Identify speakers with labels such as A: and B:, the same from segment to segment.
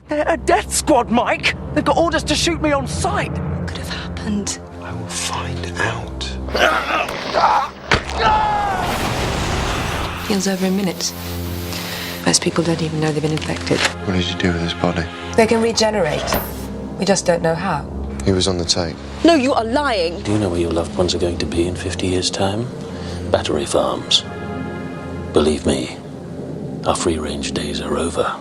A: They're a death squad, Mike. They've got orders to shoot me on sight.
B: What could have happened?
C: I will find out.
B: Heals over in minutes. Most people don't even know they've been infected.
C: What did you do with his body?
B: They can regenerate. We just don't know how.
C: He was on the take.
D: No, you are lying.
E: Do you know where your loved ones are going to be in 50 years' time? Battery farms. Believe me, our free-range days are over.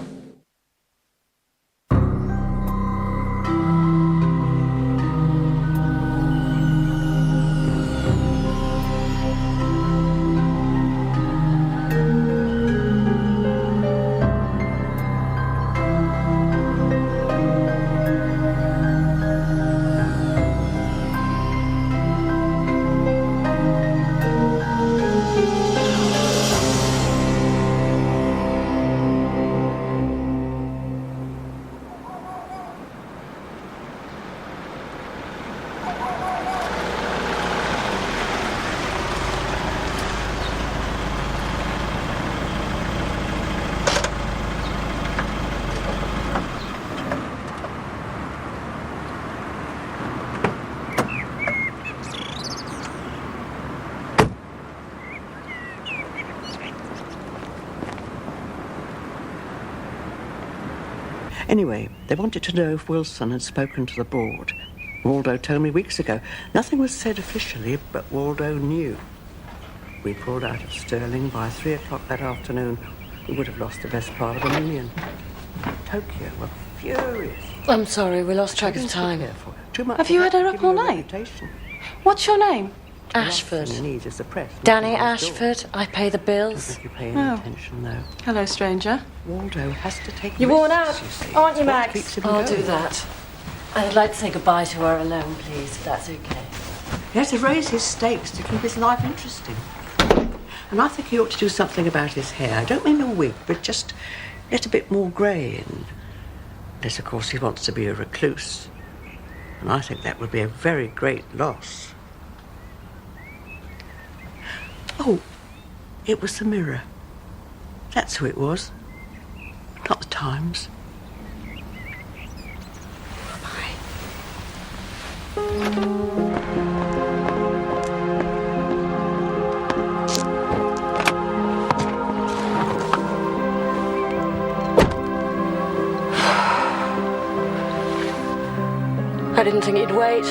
A: Anyway, they wanted to know if Wilson had spoken to the board. Waldo told me weeks ago. Nothing was said officially, but Waldo knew. We pulled out of Stirling by 3 o'clock that afternoon. We would have lost the best part of $1 million. Tokyo were furious.
D: I'm sorry, we lost track of time.
A: Too much.
D: Have you had her up all night? What's your name? Ashford. Danny Ashford. I pay the bills.
A: Don't you pay any attention, though.
D: Hello, stranger.
A: Waldo has to take
D: You're worn out,
A: risks, you see.
D: aren't you,
A: What
D: Max?
A: keeps him
D: I'll
A: going.
D: do that. I'd like to say goodbye to her alone, please, if that's okay.
A: He has to raise his stakes to keep his life interesting. And I think he ought to do something about his hair. I don't mean a wig, but just get a bit more grey in. Unless, of course, he wants to be a recluse. And I think that would be a very great loss. Oh, it was the Mirror. That's who it was. Not the Times. Bye.
D: I didn't think you'd wait.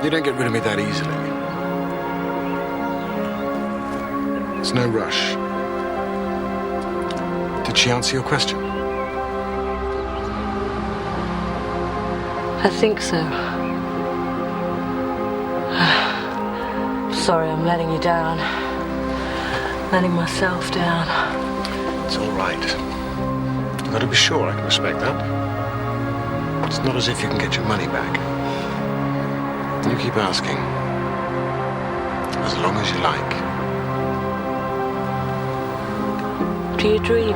C: You don't get rid of me that easily. There's no rush. Did she answer your question?
D: I think so. Sorry, I'm letting you down. Letting myself down.
C: It's all right. You've got to be sure I can respect that. It's not as if you can get your money back. You keep asking. As long as you like.
D: Do you dream?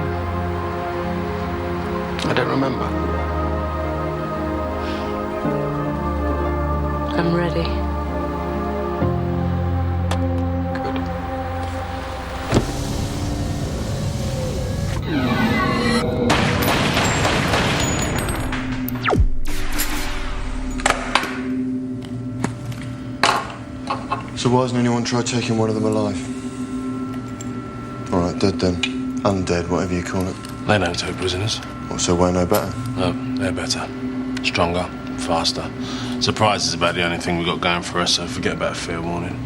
C: I don't remember.
D: I'm ready.
C: Good.
F: So why hasn't anyone tried taking one of them alive? All right, dead then. Undead, whatever you call it.
G: They don't take prisoners.
F: What, so we're no better?
G: No, they're better. Stronger, faster. Surprise is about the only thing we've got going for us, so forget about fair warning.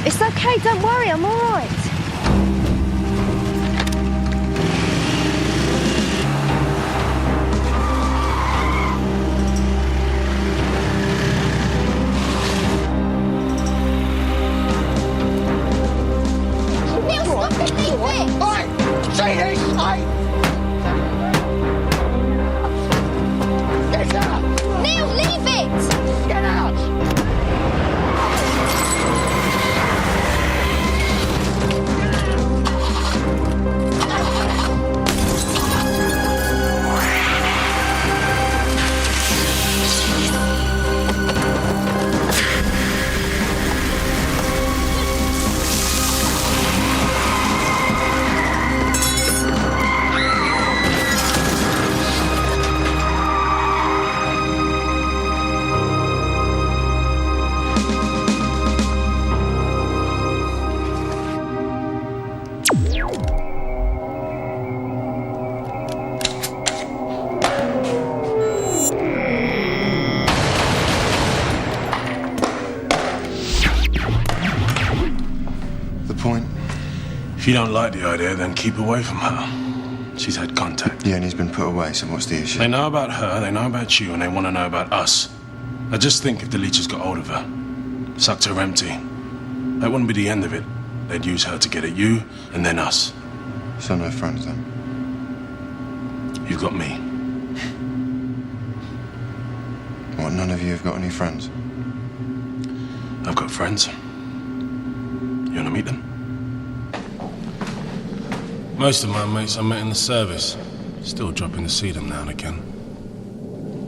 H: It's okay, don't worry, I'm all right. Neil, stop it, leave it!
I: Oi! Say this! Get out!
H: Neil, leave it!
I: Get out!
G: If you don't like the idea, then keep away from her. She's had contact.
F: Yeah, and he's been put away, so what's the issue?
G: They know about her, they know about you, and they want to know about us. Now just think if the leeches got hold of her, sucked her empty. That wouldn't be the end of it. They'd use her to get at you, and then us.
F: So no friends, then?
G: You've got me.
F: What, none of you have got any friends?
G: I've got friends. You want to meet them? Most of my mates I met in the service. Still dropping to see them now and again.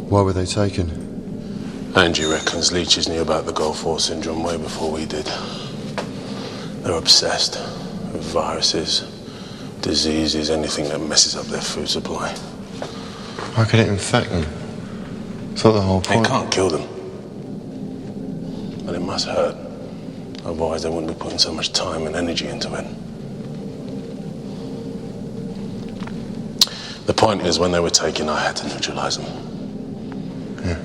F: Why were they taken?
G: Angie reckons leeches knew about the Gulf War syndrome way before we did. They're obsessed with viruses, diseases, anything that messes up their food supply.
F: How could it infect them? Thought the whole point...
G: It can't kill them. But it must hurt. Otherwise they wouldn't be putting so much time and energy into it. The point is, when they were taken, I had to neutralize them.
F: Yeah.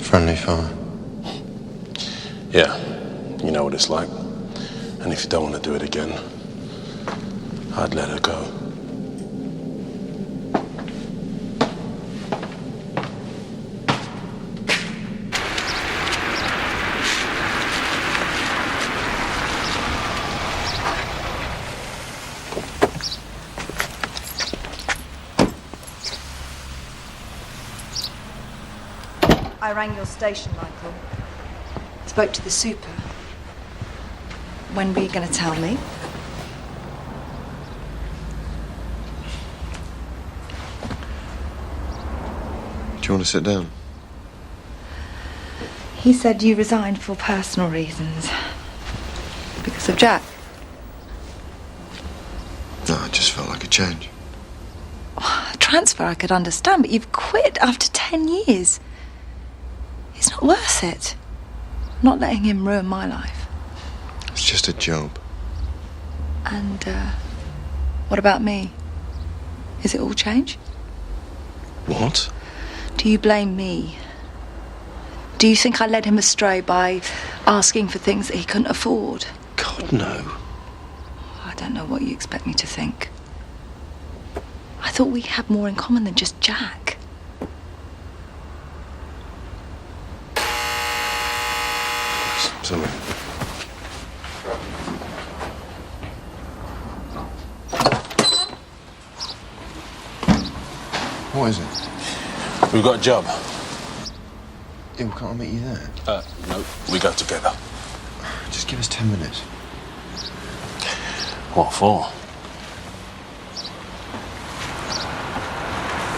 F: Friendly fire.
G: Yeah. You know what it's like. And if you don't want to do it again, I'd let her go.
J: I rang your station, Michael.
B: Spoke to the super.
J: When were you going to tell me?
F: Do you want to sit down?
J: He said you resigned for personal reasons. Because of Jack.
F: No, it just felt like a change.
J: A transfer I could understand, but you've quit after 10 years. It's not worth it. Not letting him ruin my life.
F: It's just a job.
J: And, what about me? Is it all change?
F: What?
J: Do you blame me? Do you think I led him astray by asking for things that he couldn't afford?
F: God, no.
J: I don't know what you expect me to think. I thought we had more in common than just Jack.
F: Something. What is it?
G: We've got a job.
F: Yeah, well, can't I meet you there?
G: No, we go together.
F: Just give us 10 minutes.
G: What for?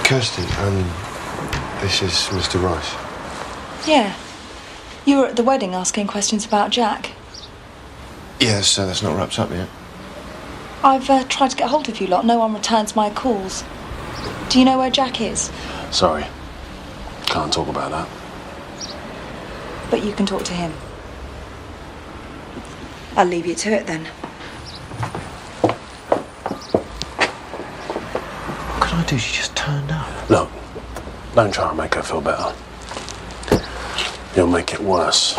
F: Kirsty, this is Mr. Rice.
J: Yeah. You were at the wedding asking questions about Jack.
F: Yes, that's not wrapped up yet.
J: I've tried to get hold of you lot. No one returns my calls. Do you know where Jack is?
G: Sorry. Can't talk about that.
J: But you can talk to him. I'll leave you to it then.
F: What could I do? She just turned up.
G: Look, don't try and make her feel better. You'll make it worse.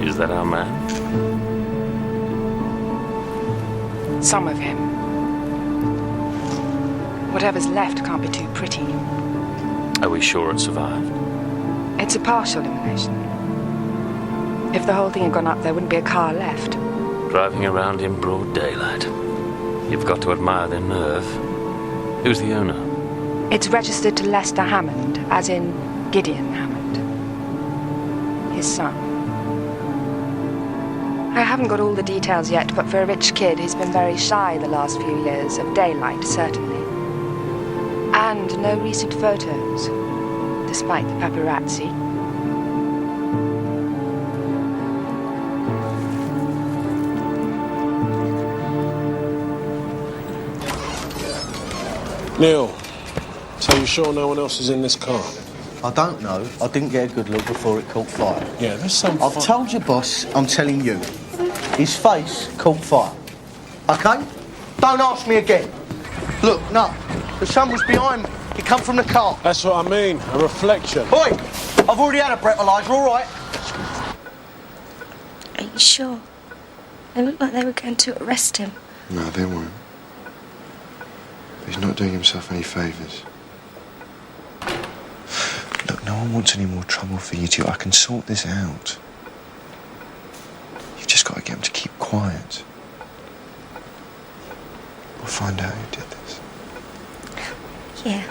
E: Is that our man?
B: Some of him. Whatever's left can't be too pretty.
E: Are we sure it survived?
B: It's a partial elimination. If the whole thing had gone up, there wouldn't be a car left.
E: Driving around in broad daylight. You've got to admire their nerve. Who's the owner?
B: It's registered to Lester Hammond, as in Gideon Hammond. His son. I haven't got all the details yet, but for a rich kid, he's been very shy the last few years, of daylight, certainly. And no recent photos, despite the paparazzi.
G: Neil, so you sure no one else is in this car?
K: I don't know. I didn't get a good look before it caught fire.
G: Yeah, there's some...
K: I've told you, boss, I'm telling you. His face caught fire. OK? Don't ask me again. Look, no. The sun was behind me. It come from the car.
G: That's what I mean, a reflection.
K: Oi! I've already had a breathalyser, all right?
J: Are you sure? They looked like they were going to arrest him.
F: No, they weren't. He's not doing himself any favours. Look, no one wants any more trouble for you two. I can sort this out. You've just got to get him to keep quiet. We'll find out who did this.
J: Yeah.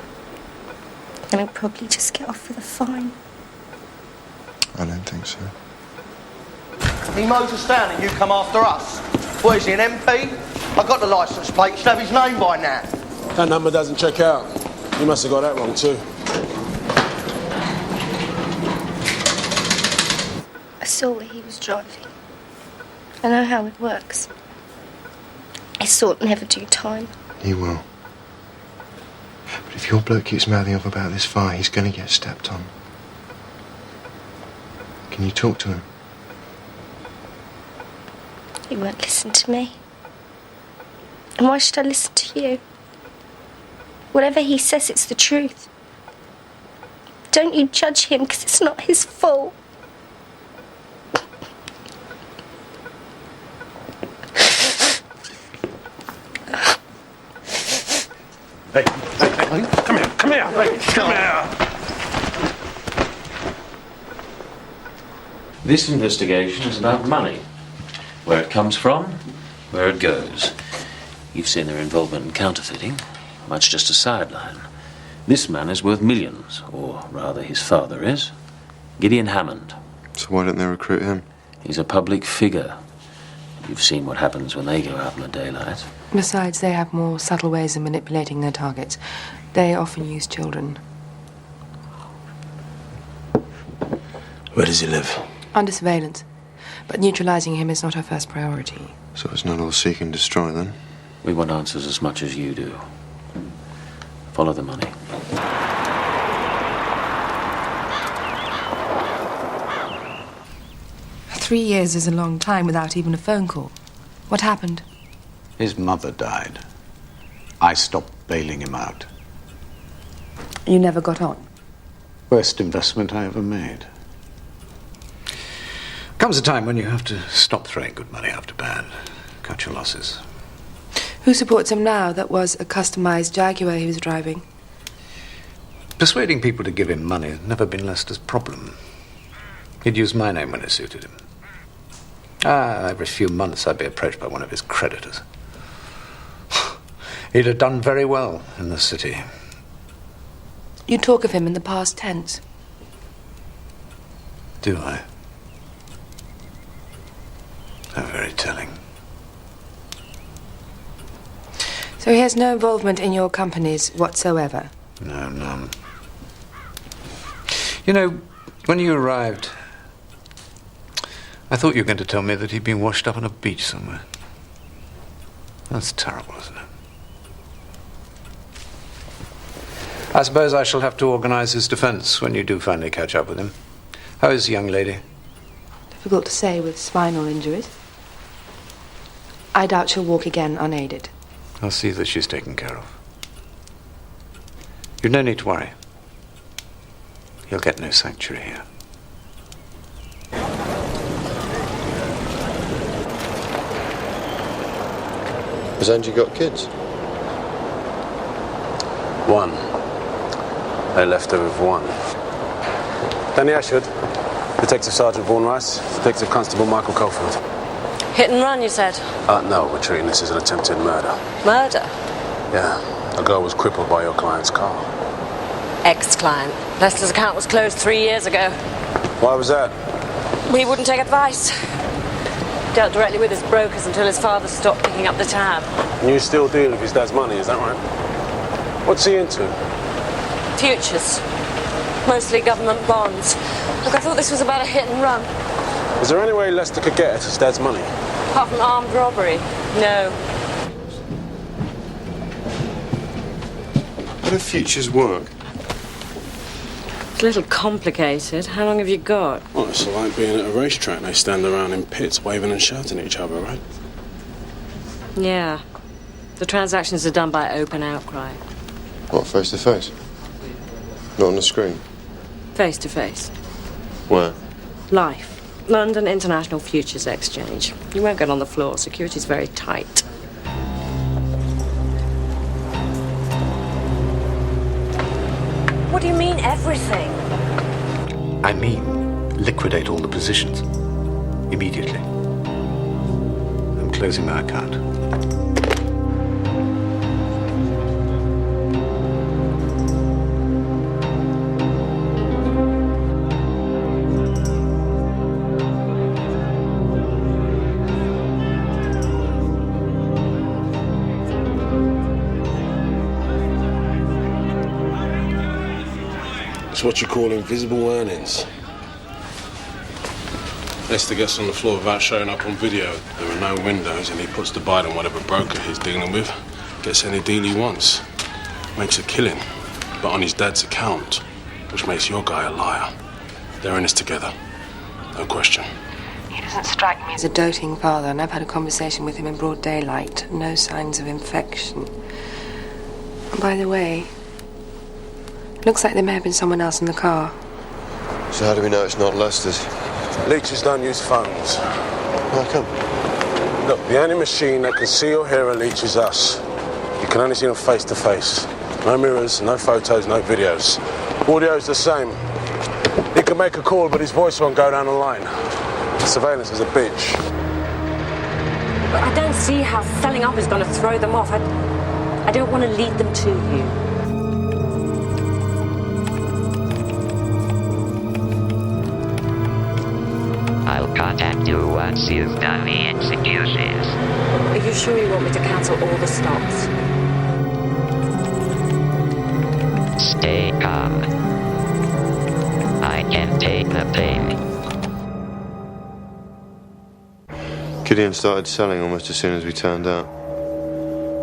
J: And he'll probably just get off with a fine.
F: I don't think so.
K: He mows us down and you come after us. What is he, an MP? I got the licence plate. Should have his name by now.
G: That number doesn't check out. You must have got that wrong too.
J: I saw where he was driving. I know how it works. His sort never do time.
F: He will. But if your bloke keeps mouthing off about this fire, he's going to get stepped on. Can you talk to him?
J: He won't listen to me. And why should I listen to you? Whatever he says, it's the truth. Don't you judge him, because it's not his fault.
C: Hey, come here, come here.
E: This investigation is about money. Where it comes from, where it goes. You've seen their involvement in counterfeiting. Much just a sideline. This man is worth millions, or rather his father is. Gideon Hammond.
F: So why don't they recruit him?
E: He's a public figure. You've seen what happens when they go out in the daylight.
B: Besides, they have more subtle ways of manipulating their targets. They often use children.
C: Where does he live?
B: Under surveillance. But neutralizing him is not our first priority.
F: So it's not all seek and destroy, then?
E: We want answers as much as you do. Follow the money.
B: 3 years is a long time without even a phone call. What happened?
L: His mother died. I stopped bailing him out.
B: You never got on?
L: Worst investment I ever made. Comes a time when you have to stop throwing good money after bad. Cut your losses.
B: Who supports him now? That was a customized Jaguar he was driving.
L: Persuading people to give him money has never been Lester's problem. He'd use my name when it suited him. Every few months I'd be approached by one of his creditors. He'd have done very well in the city.
B: You talk of him in the past tense.
L: Do I? How very telling.
B: So he has no involvement in your companies whatsoever?
L: No, none. You know, when you arrived, I thought you were going to tell me that he'd been washed up on a beach somewhere. That's terrible, isn't it? I suppose I shall have to organize his defense when you do finally catch up with him. How is the young lady?
B: Difficult to say with spinal injuries. I doubt she'll walk again unaided.
L: I'll see that she's taken care of. You've no need to worry. You'll get no sanctuary here.
F: Has Angie got kids?
G: One. They left her with one. Danny Ashford, Detective Sergeant Vaughn Rice, Detective Constable Michael Colefield.
D: Hit and run, you said?
G: No, we're treating this as an attempted murder.
D: Murder?
G: Yeah. A girl was crippled by your client's car.
D: Ex-client. Lester's account was closed 3 years ago.
G: Why was that?
D: We wouldn't take advice. Dealt directly with his brokers until his father stopped picking up the tab.
G: And you still deal with his dad's money, is that right? What's he into?
D: Futures. Mostly government bonds. Look, I thought this was about a hit and run.
G: Is there any way Lester could get at his dad's money?
D: Apart from armed robbery? No.
F: How do futures work?
D: It's a little complicated. How long have you got?
G: Well, it's like being at a racetrack. They stand around in pits, waving and shouting at each other, right?
D: Yeah. The transactions are done by open outcry.
F: What, face to face? Not on the screen?
D: Face to face.
F: Where?
D: Life. London International Futures Exchange. You won't get on the floor. Security's very tight.
M: What do you mean, everything?
L: I mean, liquidate all the positions. Immediately. I'm closing my account.
G: It's what you call invisible earnings. Lester gets on the floor without showing up on video. There are no windows, and he puts to bite on whatever broker he's dealing with. Gets any deal he wants. Makes a killing, but on his dad's account, which makes your guy a liar. They're in this together. No question.
B: He doesn't strike me as a doting father, and I've had a conversation with him in broad daylight. No signs of infection. And by the way, looks like there may have been someone else in the car.
F: So how do we know it's not Lester's?
G: Leeches don't use phones.
F: How come?
G: Look, the only machine that can see or hear a leech is us. You can only see them face to face. No mirrors, no photos, no videos. Audio's the same. He can make a call, but his voice won't go down the line. Surveillance is a bitch.
M: But I don't see how selling up is going to throw them off. I don't want to lead them to you.
N: I'll contact you once you've done the executions.
M: Are you sure you want me to cancel all the stops?
N: Stay calm. I can take the pain.
F: Gideon started selling almost as soon as we turned out.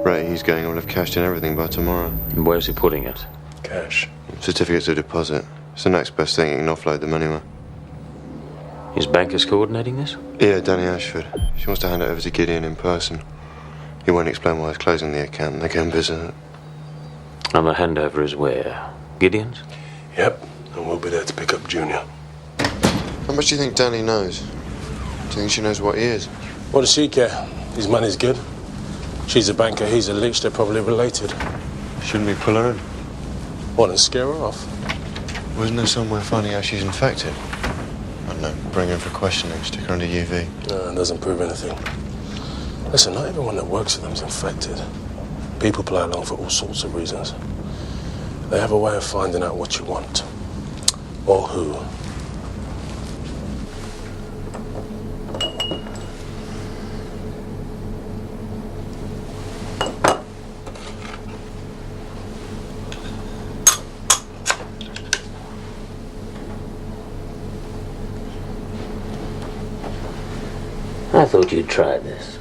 F: Rate he's going will have cashed in everything by tomorrow.
E: And where's he putting it?
G: Cash.
F: Certificates of deposit. It's the next best thing. He can offload them anywhere.
E: His bank is coordinating this?
F: Yeah, Danny Ashford. She wants to hand it over to Gideon in person. He won't explain why he's closing the account. They can visit it.
E: And the handover is where? Gideon's?
G: Yep, and we'll be there to pick up Junior.
F: How much do you think Danny knows? Do you think she knows what he is?
G: What does she care? His money's good. She's a banker, he's a leech, they're probably related.
F: Shouldn't we pull her in?
G: What, and scare her off?
F: Wasn't there somewhere finding out she's infected? I don't know, bring her in for questioning, stick her under UV.
G: No, it doesn't prove anything. Listen, not everyone that works for them is infected. People play along for all sorts of reasons. They have a way of finding out what you want. Or who.
E: I thought you'd tried this.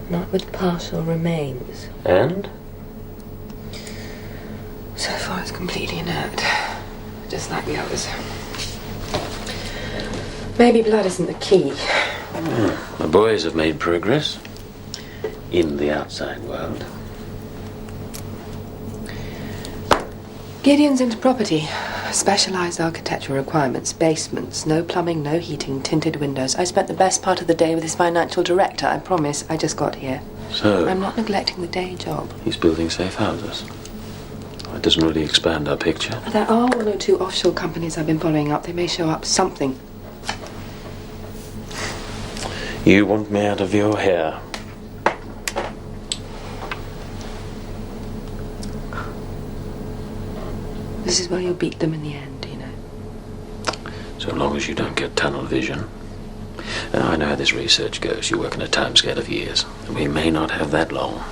D: Not with partial remains.
E: And?
B: So far, it's completely inert. Just like the others. Maybe blood isn't the key.
E: The boys have made progress. In the outside world.
B: Gideon's into property. Specialised architectural requirements. Basements. No plumbing, no heating, tinted windows. I spent the best part of the day with his financial director. I promise. I just got here.
E: So?
B: I'm not neglecting the day job.
E: He's building safe houses. It doesn't really expand our picture.
B: There are one or two offshore companies I've been following up. They may show up something.
E: You want me out of your hair.
B: This is where you'll beat them in the end, you know.
E: So long as you don't get tunnel vision. Now, I know how this research goes. You work on a timescale of years. And we may not have that long.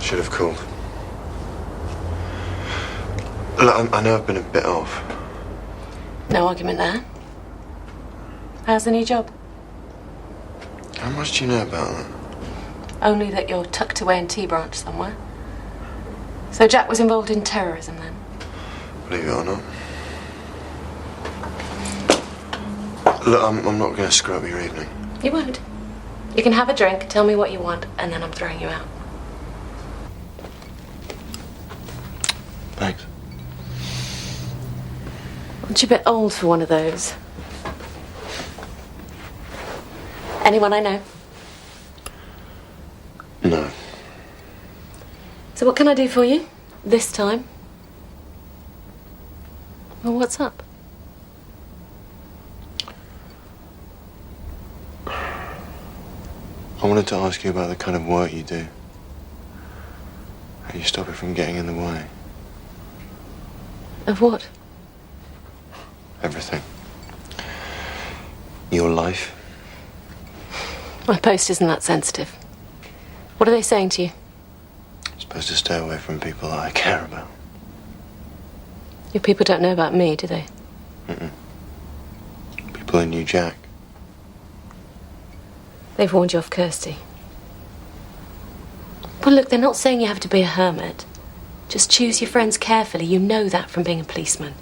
F: Should have called. Look, I know I've been a bit off.
D: No argument there. How's the new job?
F: How much do you know about that?
D: Only that you're tucked away in T Branch somewhere. So Jack was involved in terrorism then?
F: Believe it or not. Look, I'm not going to screw up your evening.
D: You won't. You can have a drink, tell me what you want, and then I'm throwing you out.
F: Thanks.
D: Aren't you a bit old for one of those? Anyone I know?
F: No.
D: So what can I do for you? This time? Well, what's up?
F: I wanted to ask you about the kind of work you do. How you stop it from getting in the way.
D: Of what?
F: Everything. Your life.
D: My post isn't that sensitive. What are they saying to you?
F: I'm supposed to stay away from people that I care about.
D: Your people don't know about me, do they?
F: Mm-mm. People who knew Jack.
D: They've warned you off Kirsty. Well, look, they're not saying you have to be a hermit. Just choose your friends carefully. You know that from being a policeman.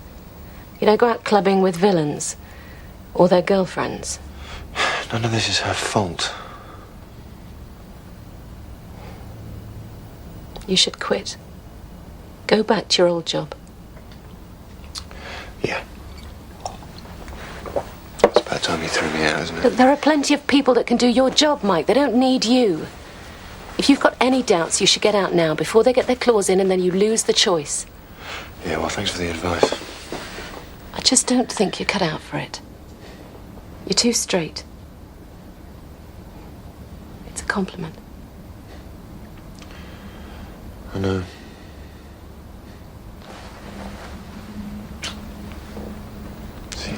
D: You don't go out clubbing with villains or their girlfriends.
F: None of this is her fault.
D: You should quit. Go back to your old job.
F: Yeah. It's about time you threw me out, isn't it?
D: Look, there are plenty of people that can do your job, Mike. They don't need you. If you've got any doubts, you should get out now before they get their claws in and then you lose the choice.
F: Yeah, well, thanks for the advice.
D: I just don't think you're cut out for it. You're too straight. It's a compliment.
F: I know. See.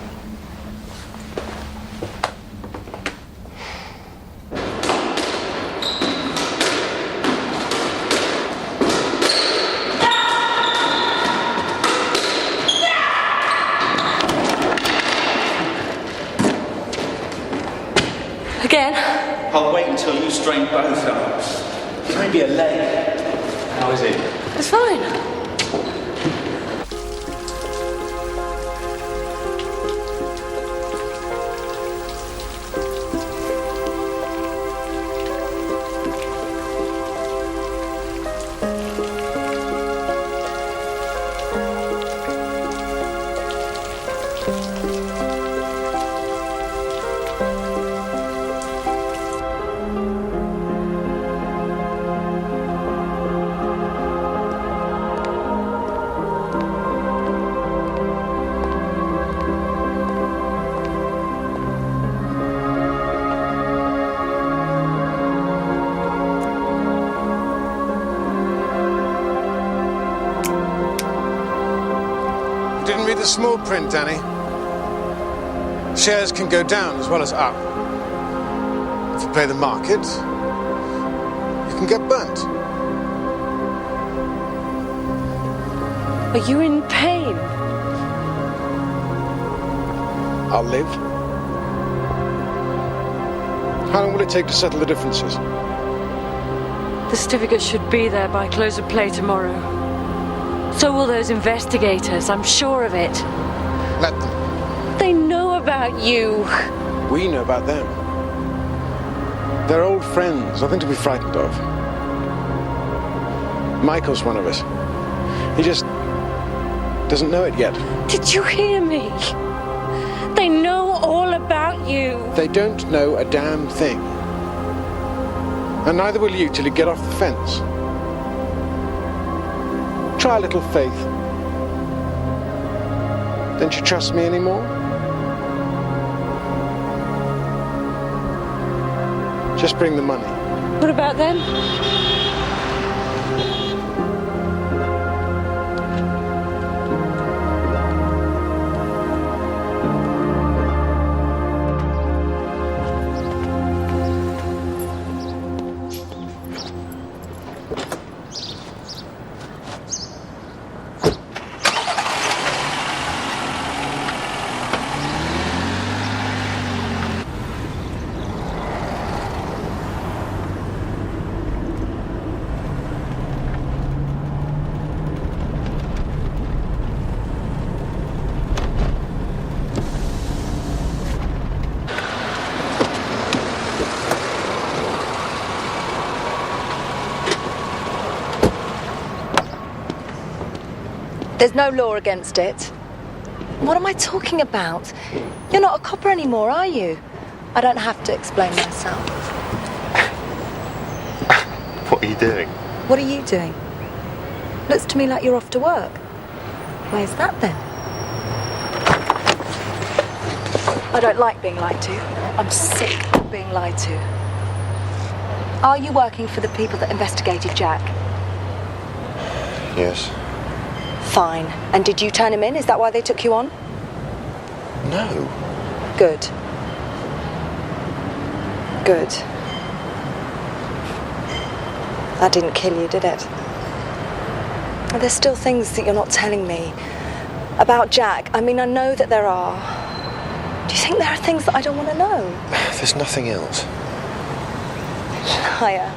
D: Again?
O: I'll wait until you strain both arms. Maybe a leg. How is it?
D: It's fine.
G: Didn't read the small print, Danny. Shares can go down as well as up. If you play the market, you can get burnt.
M: Are you in pain?
G: I'll live. How long will it take to settle the differences?
M: The certificate should be there by close of play tomorrow. So will those investigators, I'm sure of it.
G: Let them.
M: They know about you.
G: We know about them. They're old friends, nothing to be frightened of. Michael's one of us. He just doesn't know it yet.
M: Did you hear me? They know all about you.
G: They don't know a damn thing. And neither will you till you get off the fence. Try a little faith. Don't you trust me anymore? Just bring the money.
M: What about them?
P: There's no law against it. What am I talking about? You're not a copper anymore, are you? I don't have to explain myself.
F: What are you doing?
P: What are you doing? Looks to me like you're off to work. Where's that then? I don't like being lied to. I'm sick of being lied to. Are you working for the people that investigated Jack?
F: Yes.
P: Fine. And did you turn him in? Is that why they took you on?
F: No.
P: Good. Good. That didn't kill you, did it? And there's still things that you're not telling me about Jack. I mean, I know that there are. Do you think there are things that I don't want to know?
F: There's nothing else.
P: Liar.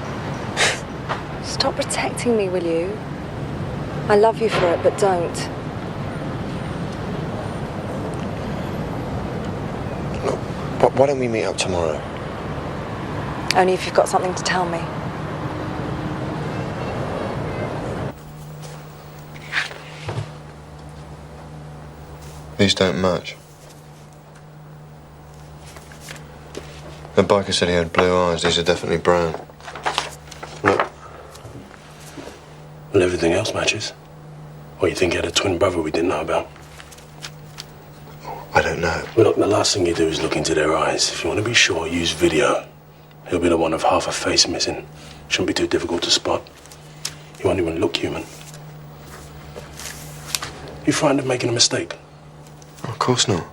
P: Stop protecting me, will you? I love you for it, but don't.
F: Look, why don't we meet up tomorrow?
P: Only if you've got something to tell me.
F: These don't match. The biker said he had blue eyes. These are definitely brown.
G: Look. Well, everything else matches. Or you think he had a twin brother we didn't know about?
F: I don't know.
G: Well, look, the last thing you do is look into their eyes. If you want to be sure, use video. He'll be the one of half a face missing. Shouldn't be too difficult to spot. He won't even look human. You frightened of making a mistake?
F: Of course not.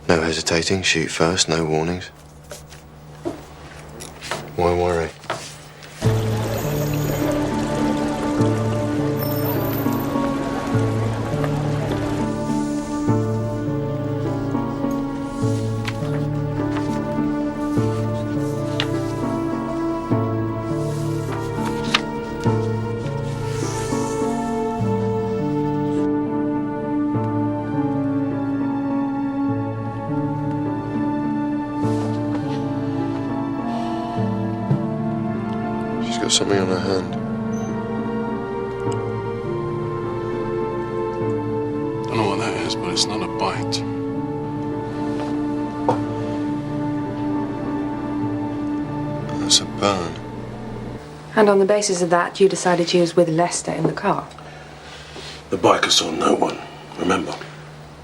F: No hesitating, shoot first, no warnings. Why worry? Something on her hand.
G: Don't know what that is, but it's not a bite.
F: That's a burn.
B: And on the basis of that, you decided she was with Lester in the car?
G: The biker saw no one, remember?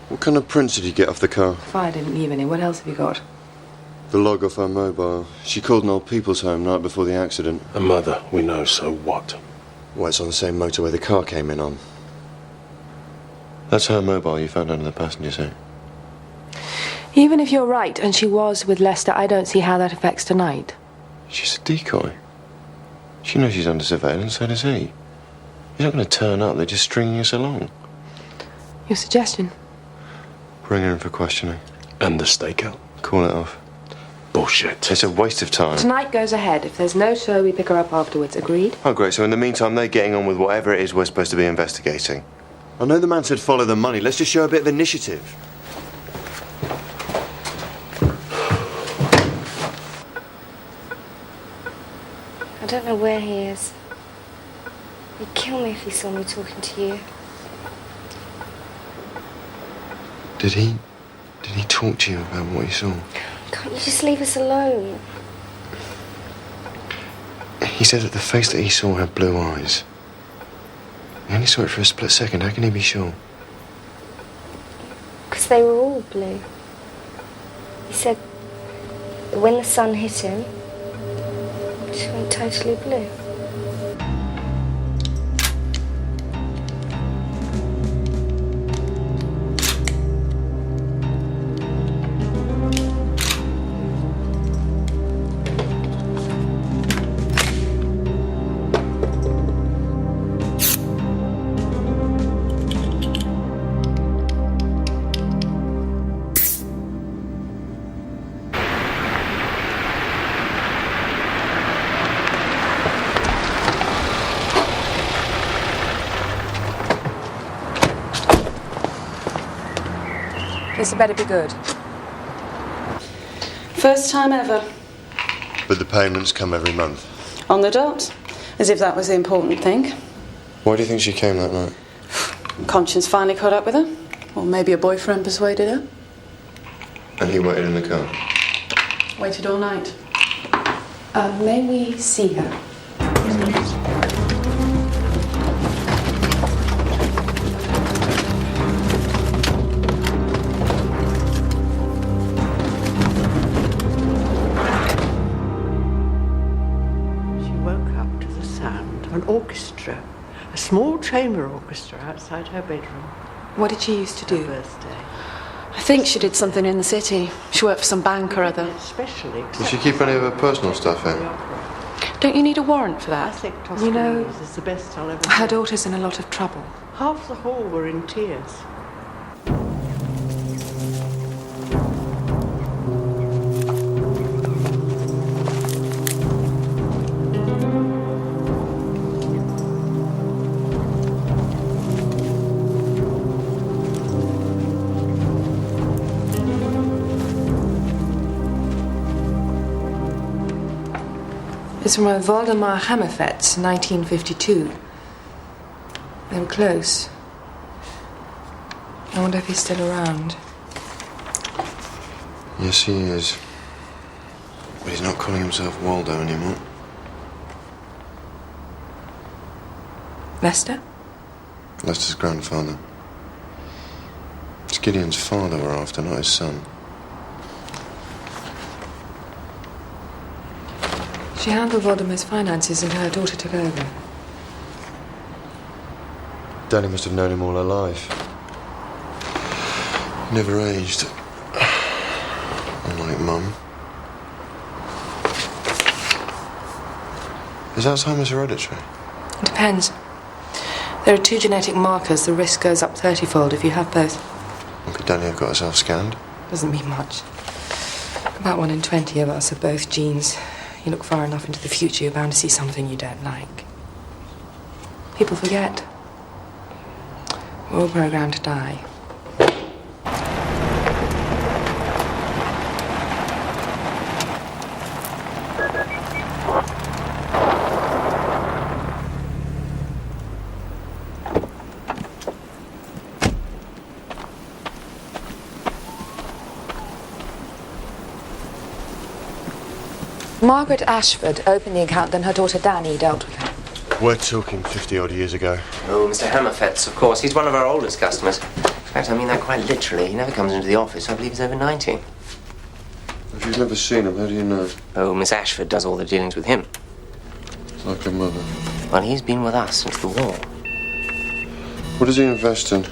F: What kind of prints did you get off the car?
B: Fire didn't leave any. What else have you got?
F: The log off her mobile. She called an old people's home night before the accident.
G: A mother, we know, so what?
F: Well, it's on the same motorway the car came in on. That's her mobile you found under the passenger seat.
B: Even if you're right and she was with Lester, I don't see how that affects tonight.
F: She's a decoy. She knows she's under surveillance, so does he. He's not going to turn up, they're just stringing us along.
B: Your suggestion?
F: Bring her in for questioning.
G: And the stakeout?
F: Call it off.
G: Bullshit.
F: It's a waste of time.
B: Tonight goes ahead. If there's no show, we pick her up afterwards. Agreed?
F: Oh, great. So in the meantime, they're getting on with whatever it is we're supposed to be investigating. I know the man said follow the money. Let's just show a bit of initiative.
J: I don't know where he is. He'd kill me if he saw me talking to you.
F: Did he talk to you about what he saw?
J: Can't you just leave us alone?
F: He said that the face that he saw had blue eyes. He only saw it for a split second. How can he be sure?
J: Because they were all blue. He said that when the sun hit him, it just went totally blue.
B: This had better be good.
Q: First time ever.
F: But the payments come every month.
Q: On the dot. As if that was the important thing.
F: Why do you think she came that night?
Q: Conscience finally caught up with her? Or maybe a boyfriend persuaded her?
F: And he waited in the car?
Q: Waited all night.
B: May we see her?
A: She woke up to the sound of an orchestra, a small chamber orchestra outside her bedroom.
Q: What did she used to do?
A: Her birthday.
Q: I think she did something in the city. She worked for some bank or other.
A: Especially.
F: Did she keep any of her personal stuff in?
Q: Don't you need a warrant for
A: I
Q: that?
A: think
B: You know,
A: Toscanese is the best I'll ever
B: Her
A: do.
B: daughter's in a lot of trouble.
A: Half the hall were in tears.
B: It's from a Waldemar Hammerfetz, 1952. They were close. I wonder if he's still around.
F: Yes, he is. But he's not calling himself Waldo anymore.
B: Lester?
F: Lester's grandfather. It's Gideon's father we're after, not his son.
B: She handled Waldemar's finances until her daughter took over.
F: Danny must have known him all her life. Never aged. Unlike Mum. Is Alzheimer's hereditary?
B: It depends. There are 2 genetic markers. The risk goes up 30-fold if you have both.
F: Or could Danny have got herself scanned?
B: Doesn't mean much. About 1 in 20 of us have both genes. You look far enough into the future, you're bound to see something you don't like. People forget. We're all programmed to die.
P: Margaret Ashford opened the account, then her daughter Danny dealt with her.
F: We're talking 50-odd years ago.
R: Oh, Mr. Hammerfetz, of course. He's one of our oldest customers. In fact, I mean that quite literally. He never comes into the office. I believe he's over 90.
F: If you've never seen him, how do you know?
R: Oh, Miss Ashford does all the dealings with him.
F: It's like her mother.
R: Well, he's been with us since the war.
F: What does he invest in?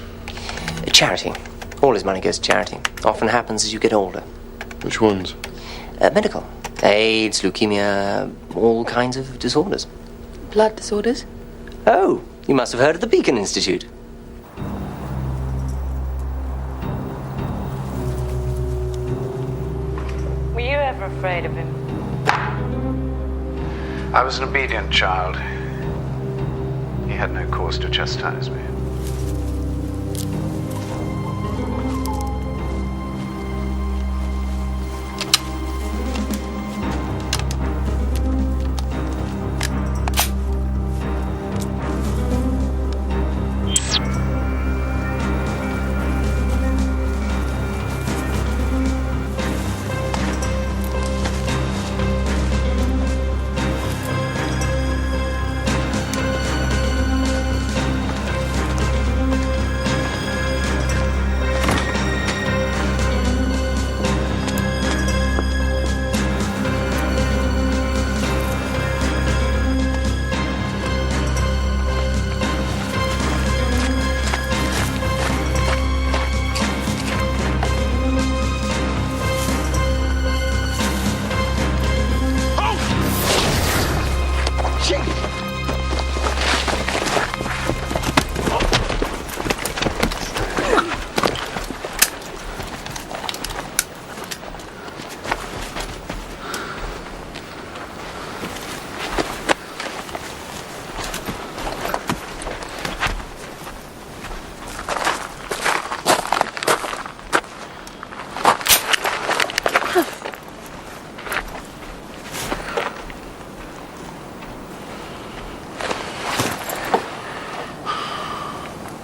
R: Charity. All his money goes to charity. Often happens as you get older.
F: Which ones?
R: Medical. AIDS, leukemia, all kinds of disorders.
B: Blood disorders?
R: Oh, you must have heard of the Beacon Institute.
M: Were you ever afraid of him?
L: I was an obedient child. He had no cause to chastise me.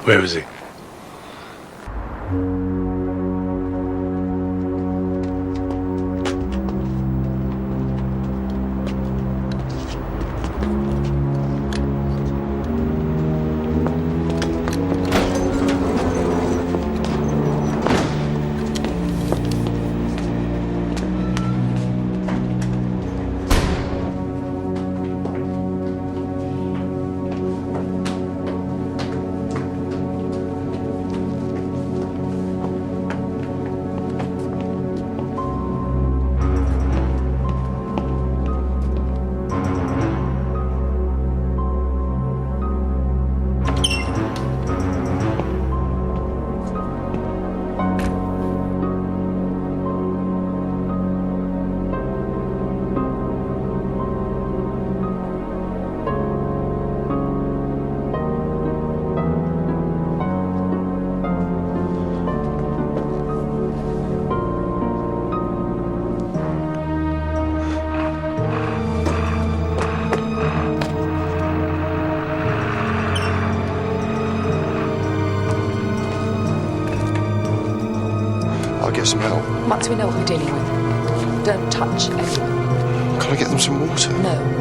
G: Where is he?
F: Get some help.
Q: Max, we know what we're dealing with. Don't touch anyone.
F: Can I get them some water?
Q: No.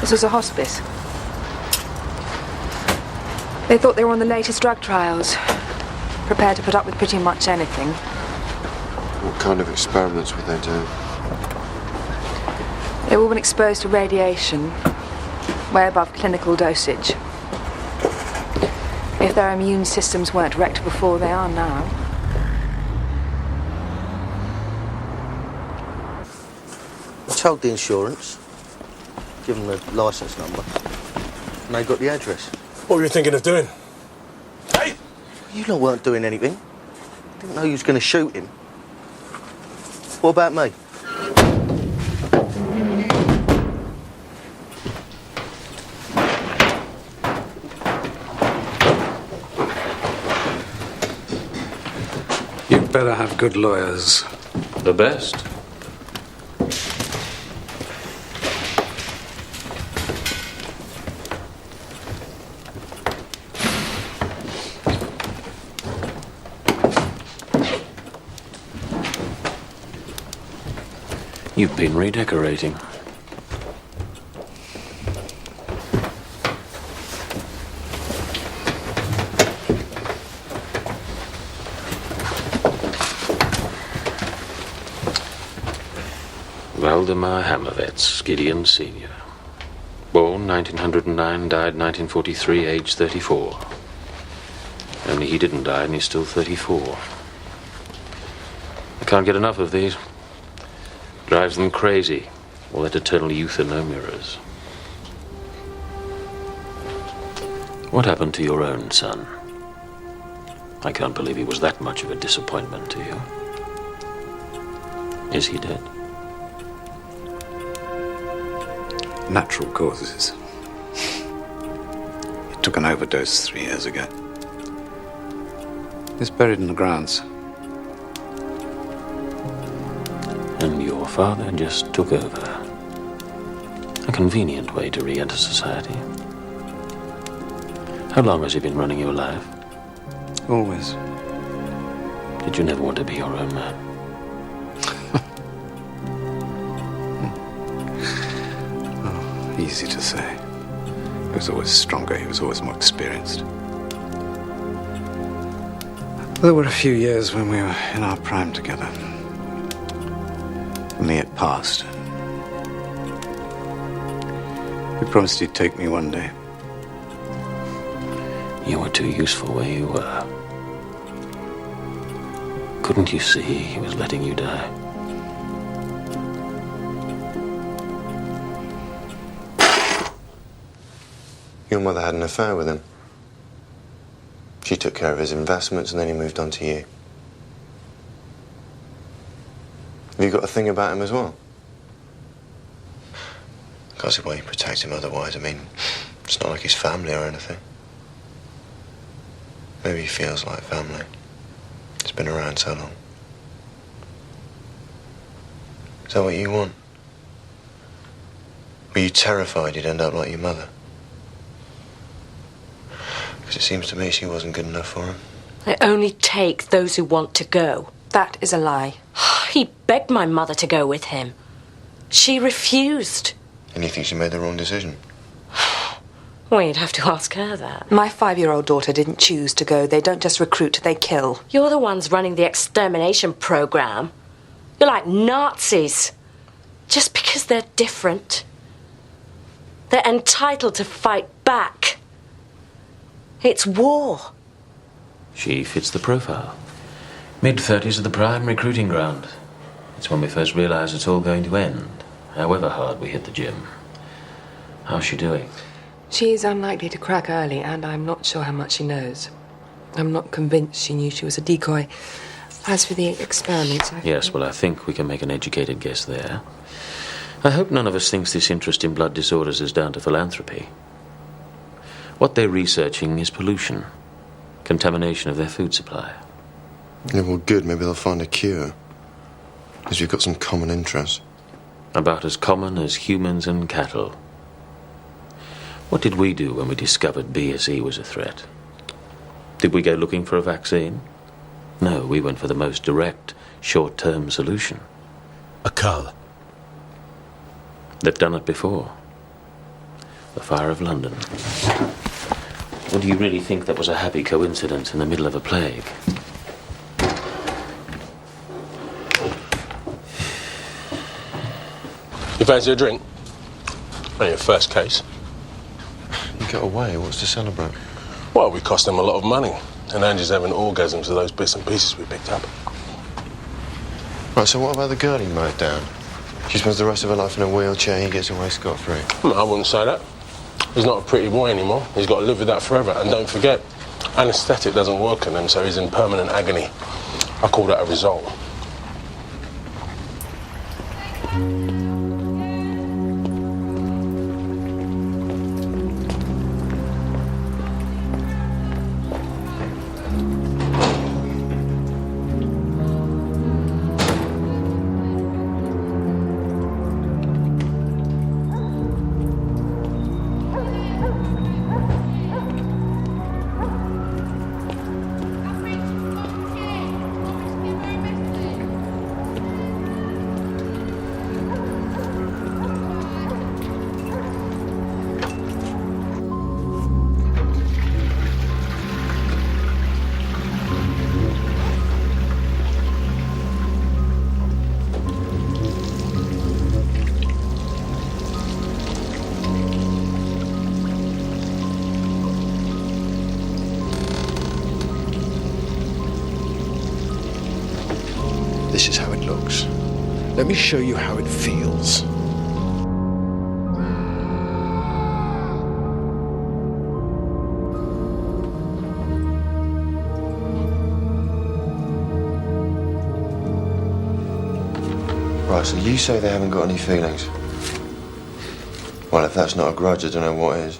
Q: This was a hospice. They thought they were on the latest drug trials. Prepared to put up with pretty much anything.
F: What kind of experiments would they do?
Q: They've all been exposed to radiation, way above clinical dosage. If their immune systems weren't wrecked before, they are now.
K: I told the insurance. Give them the licence number. And they got the address.
G: What were you thinking of doing? Hey!
K: You lot weren't doing anything. Didn't know you was going to shoot him. What about me?
L: You'd better have good lawyers.
E: The best. You've been redecorating. Valdemar Hammervetz, Gideon Sr. Born 1909, died 1943, age 34. Only he didn't die and he's still 34. I can't get enough of these. Drives them crazy. All that eternal youth and no mirrors. What happened to your own son? I can't believe he was that much of a disappointment to you. Is he dead?
L: Natural causes. He took an overdose 3 years ago. He's buried in the grounds.
E: And your father just took over. A convenient way to re-enter society. How long has he been running your life?
L: Always.
E: Did you never want to be your own man?
L: Oh, easy to say. He was always stronger, he was always more experienced. There were a few years when we were in our prime together. Only it passed. He promised he'd take me one day.
E: You were too useful where you were. Couldn't you see he was letting you die?
F: Your mother had an affair with him. She took care of his investments and then he moved on to you. Have you got a thing about him as well? Can't see why you protect him otherwise. I mean, it's not like he's family or anything. Maybe he feels like family. He's been around so long. Is that what you want? Were you terrified you'd end up like your mother? Because it seems to me she wasn't good enough for him.
D: They only take those who want to go.
B: That is a lie.
D: He begged my mother to go with him. She refused.
F: And you think she made the wrong decision?
D: Well, you'd have to ask her that.
B: My 5-year-old daughter didn't choose to go. They don't just recruit, they kill.
D: You're the ones running the extermination program. You're like Nazis. Just because they're different. They're entitled to fight back. It's war.
E: She fits the profile. Mid-30s are the prime recruiting ground. It's when we first realise it's all going to end, however hard we hit the gym. How's she doing?
B: She's unlikely to crack early, and I'm not sure how much she knows. I'm not convinced she knew she was a decoy. As for the experiments,
E: Yes, well, I think we can make an educated guess there. I hope none of us thinks this interest in blood disorders is down to philanthropy. What they're researching is pollution, contamination of their food supply.
F: Yeah, well, good. Maybe they'll find a cure. Because we've got some common interests.
E: About as common as humans and cattle. What did we do when we discovered BSE was a threat? Did we go looking for a vaccine? No, we went for the most direct, short-term solution.
G: A cull.
E: They've done it before. The Fire of London. Or do you really think that was a happy coincidence in the middle of a plague?
G: You fancy a drink? Ain't your first case.
F: You got away. What's to celebrate?
G: Well, we cost them a lot of money. And Angie's having orgasms of those bits and pieces we picked up.
F: Right, so what about the girl he mowed down? She spends the rest of her life in a wheelchair, he gets away scot-free.
G: No, I wouldn't say that. He's not a pretty boy anymore. He's got to live with that forever. And don't forget, anaesthetic doesn't work on him, so he's in permanent agony. I call that a result.
C: This is how it looks. Let me show you how it feels.
F: Right, so you say they haven't got any feelings. Well, if that's not a grudge, I don't know what is.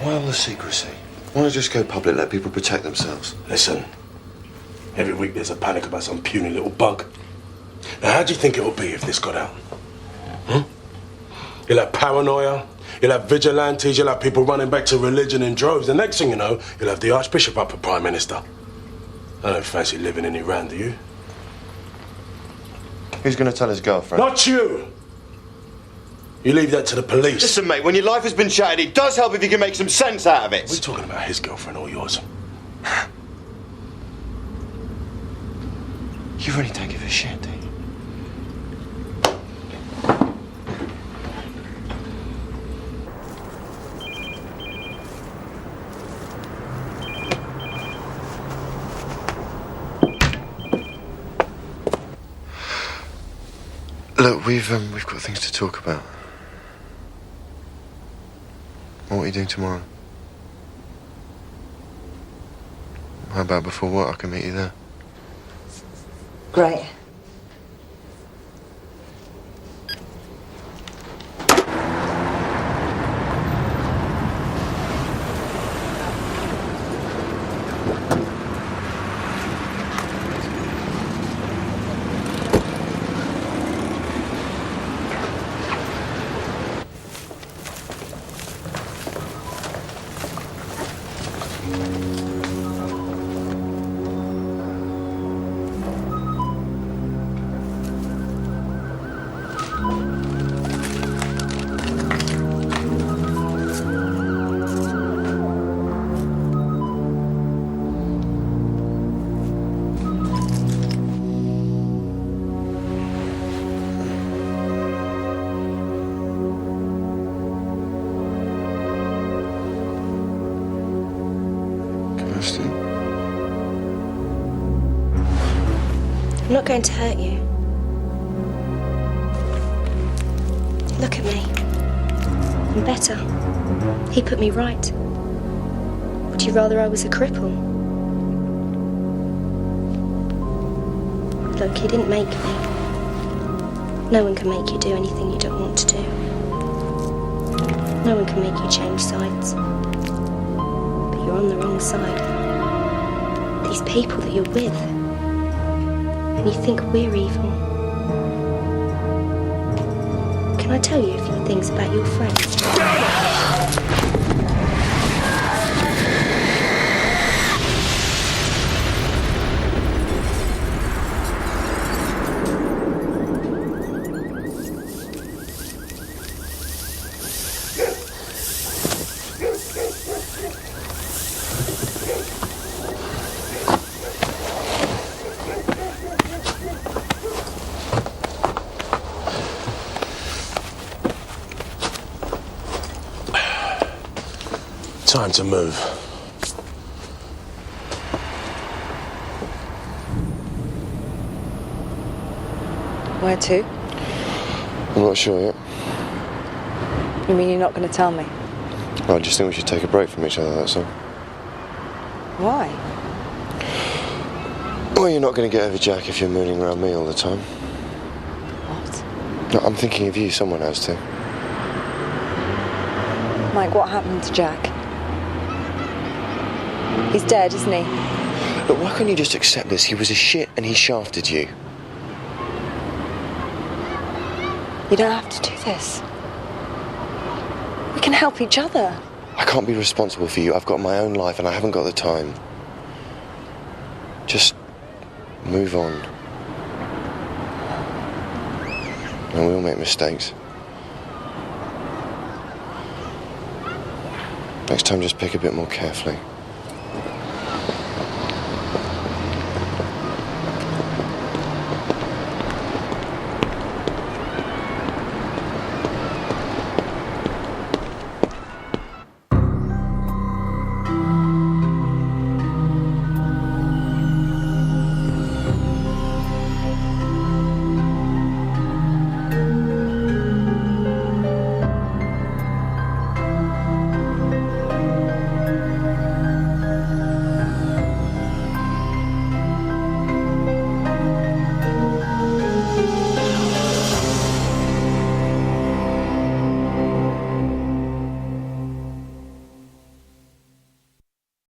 F: Why all the secrecy? Why not just go public, let people protect themselves?
G: Listen, every week there's a panic about some puny little bug. Now, how do you think it would be if this got out? You'll have paranoia, you'll have vigilantes, you'll have people running back to religion in droves. The next thing you know, you'll have the Archbishop up for Prime Minister. I don't fancy living in Iran, do you?
F: Who's going to tell his girlfriend?
G: Not you! You leave that to the police.
F: Listen, mate, when your life has been shattered, it does help if you can make some sense out of it.
G: We're talking about his girlfriend or yours.
F: You really don't give a shit, do you? Look, we've got things to talk about. What are you doing tomorrow? How about before work? I can meet you there.
P: Great. I'm not going to hurt you. Look at me. I'm better. He put me right. Would you rather I was a cripple? Look, he didn't make me. No one can make you do anything you don't want to do. No one can make you change sides. But you're on the wrong side. These people that you're with. And you think we're evil. Can I tell you a few things about your friends?
G: Time to move.
P: Where to?
F: I'm not sure yet.
P: You mean you're not going to tell me?
F: I just think we should take a break from each other, that's all.
P: Why?
F: Well, you're not going to get over Jack if you're mooning around me all the time.
P: What?
F: No, I'm thinking of you. Someone has to.
P: Mike, what happened to Jack? He's dead, isn't he?
F: Look, why can't you just accept this? He was a shit and he shafted you.
P: You don't have to do this. We can help each other.
F: I can't be responsible for you. I've got my own life and I haven't got the time. Just move on. And we all make mistakes. Next time, just pick a bit more carefully.